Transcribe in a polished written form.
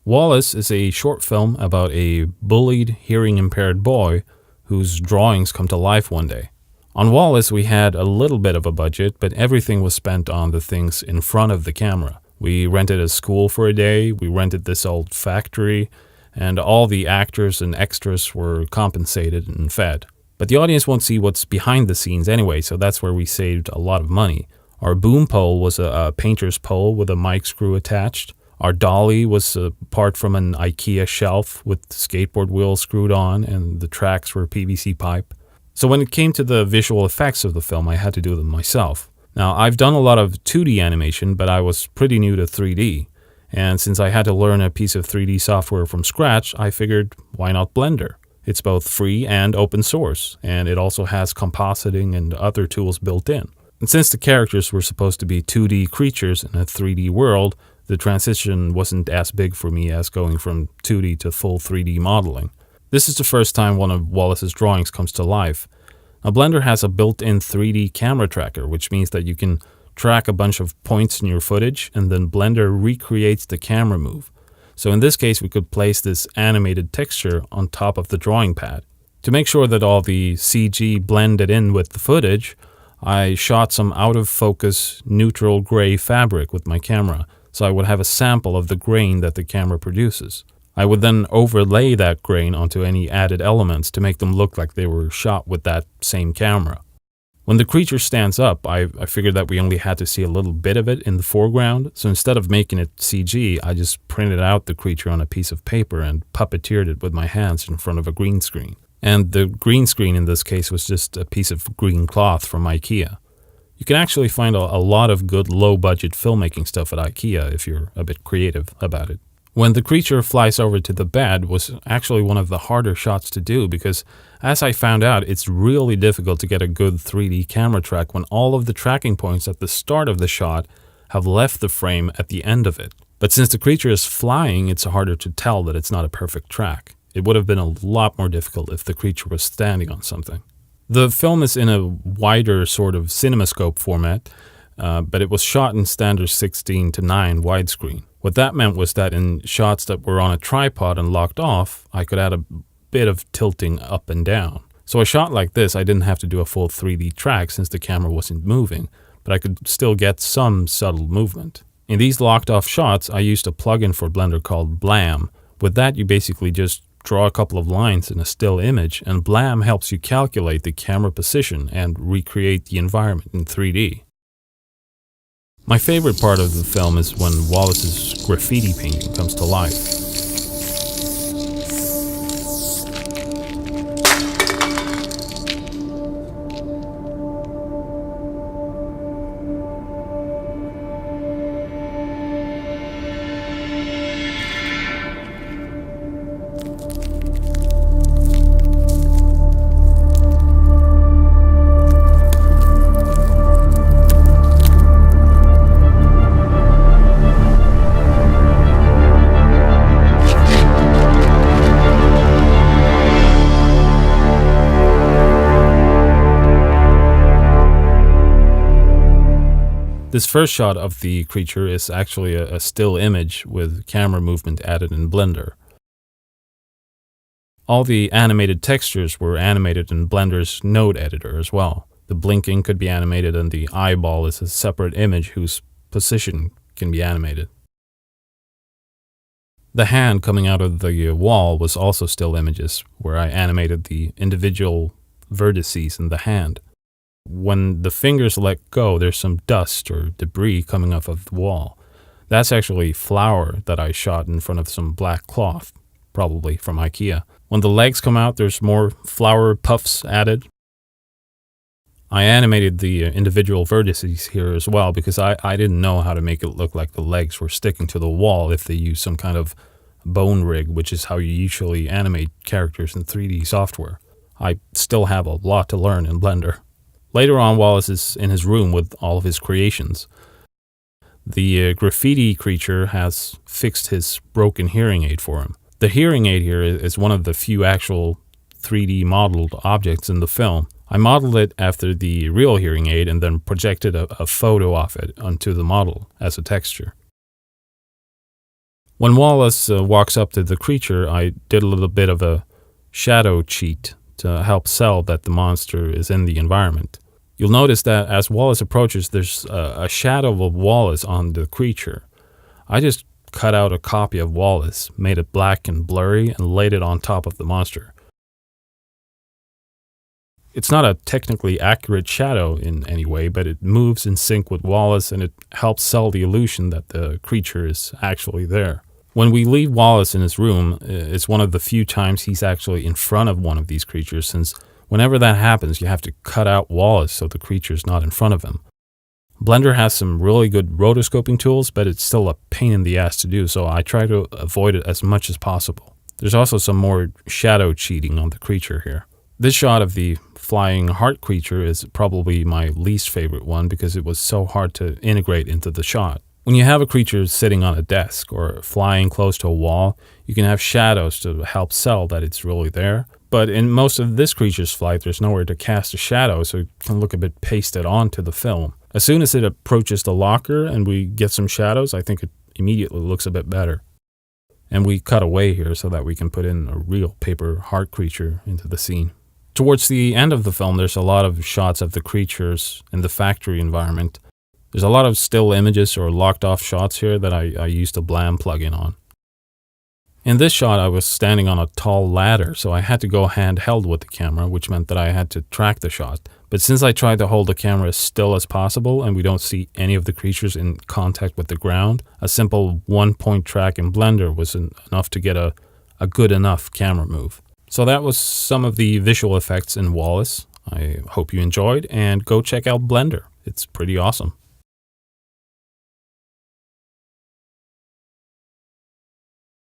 Wallace is a short film about a bullied, hearing-impaired boy whose drawings come to life one day. On Wallace, we had a little bit of a budget, but everything was spent on the things in front of the camera. We rented a school for a day, we rented this old factory, and all the actors and extras were compensated and fed. But the audience won't see what's behind the scenes anyway, so that's where we saved a lot of money. Our boom pole was a painter's pole with a mic screw attached. Our dolly was apart from an IKEA shelf with skateboard wheels screwed on, and the tracks were PVC pipe. So when it came to the visual effects of the film, I had to do them myself. Now, I've done a lot of 2D animation, but I was pretty new to 3D. And since I had to learn a piece of 3D software from scratch, I figured, why not Blender? It's both free and open source, and it also has compositing and other tools built in. And since the characters were supposed to be 2D creatures in a 3D world, the transition wasn't as big for me as going from 2D to full 3D modeling. This is the first time one of Wallace's drawings comes to life. Now, Blender has a built-in 3D camera tracker, which means that you can track a bunch of points in your footage, and then Blender recreates the camera move. So in this case, we could place this animated texture on top of the drawing pad. To make sure that all the CG blended in with the footage, I shot some out-of-focus neutral gray fabric with my camera, so I would have a sample of the grain that the camera produces. I would then overlay that grain onto any added elements to make them look like they were shot with that same camera. When the creature stands up, I figured that we only had to see a little bit of it in the foreground, so instead of making it CG, I just printed out the creature on a piece of paper and puppeteered it with my hands in front of a green screen. And the green screen in this case was just a piece of green cloth from IKEA. You can actually find a lot of good low-budget filmmaking stuff at IKEA if you're a bit creative about it. When the creature flies over to the bed was actually one of the harder shots to do because, as I found out, it's really difficult to get a good 3D camera track when all of the tracking points at the start of the shot have left the frame at the end of it. But since the creature is flying, it's harder to tell that it's not a perfect track. It would have been a lot more difficult if the creature was standing on something. The film is in a wider sort of cinemascope format, but it was shot in standard 16:9 widescreen. What that meant was that in shots that were on a tripod and locked off, I could add a bit of tilting up and down. So a shot like this, I didn't have to do a full 3D track since the camera wasn't moving, but I could still get some subtle movement. In these locked off shots, I used a plugin for Blender called Blam. With that, you basically just draw a couple of lines in a still image, and Blam helps you calculate the camera position and recreate the environment in 3D. My favorite part of the film is when Wallace's graffiti painting comes to life. This first shot of the creature is actually a still image with camera movement added in Blender. All the animated textures were animated in Blender's node editor as well. The blinking could be animated, and the eyeball is a separate image whose position can be animated. The hand coming out of the wall was also still images, where I animated the individual vertices in the hand. When the fingers let go, there's some dust or debris coming off of the wall. That's actually flour that I shot in front of some black cloth, probably from IKEA. When the legs come out, there's more flour puffs added. I animated the individual vertices here as well because I didn't know how to make it look like the legs were sticking to the wall if they use some kind of bone rig, which is how you usually animate characters in 3D software. I still have a lot to learn in Blender. Later on, Wallace is in his room with all of his creations. The graffiti creature has fixed his broken hearing aid for him. The hearing aid here is one of the few actual 3D modeled objects in the film. I modeled it after the real hearing aid and then projected a photo of it onto the model as a texture. When Wallace walks up to the creature, I did a little bit of a shadow cheat to help sell that the monster is in the environment. You'll notice that as Wallace approaches, there's a shadow of Wallace on the creature. I just cut out a copy of Wallace, made it black and blurry, and laid it on top of the monster. It's not a technically accurate shadow in any way, but it moves in sync with Wallace, and it helps sell the illusion that the creature is actually there. When we leave Wallace in his room, it's one of the few times he's actually in front of one of these creatures, since whenever that happens, you have to cut out Wallace so the creature's not in front of him. Blender has some really good rotoscoping tools, but it's still a pain in the ass to do, so I try to avoid it as much as possible. There's also some more shadow cheating on the creature here. This shot of the flying heart creature is probably my least favorite one because it was so hard to integrate into the shot. When you have a creature sitting on a desk or flying close to a wall, you can have shadows to help sell that it's really there. But in most of this creature's flight, there's nowhere to cast a shadow, so it can look a bit pasted onto the film. As soon as it approaches the locker and we get some shadows, I think it immediately looks a bit better. And we cut away here so that we can put in a real paper heart creature into the scene. Towards the end of the film, there's a lot of shots of the creatures in the factory environment. There's a lot of still images or locked off shots here that I used a Blam plugin on. In this shot, I was standing on a tall ladder, so I had to go handheld with the camera, which meant that I had to track the shot. But since I tried to hold the camera as still as possible and we don't see any of the creatures in contact with the ground, a simple one-point track in Blender was enough to get a good enough camera move. So that was some of the visual effects in Wallace. I hope you enjoyed, and go check out Blender. It's pretty awesome.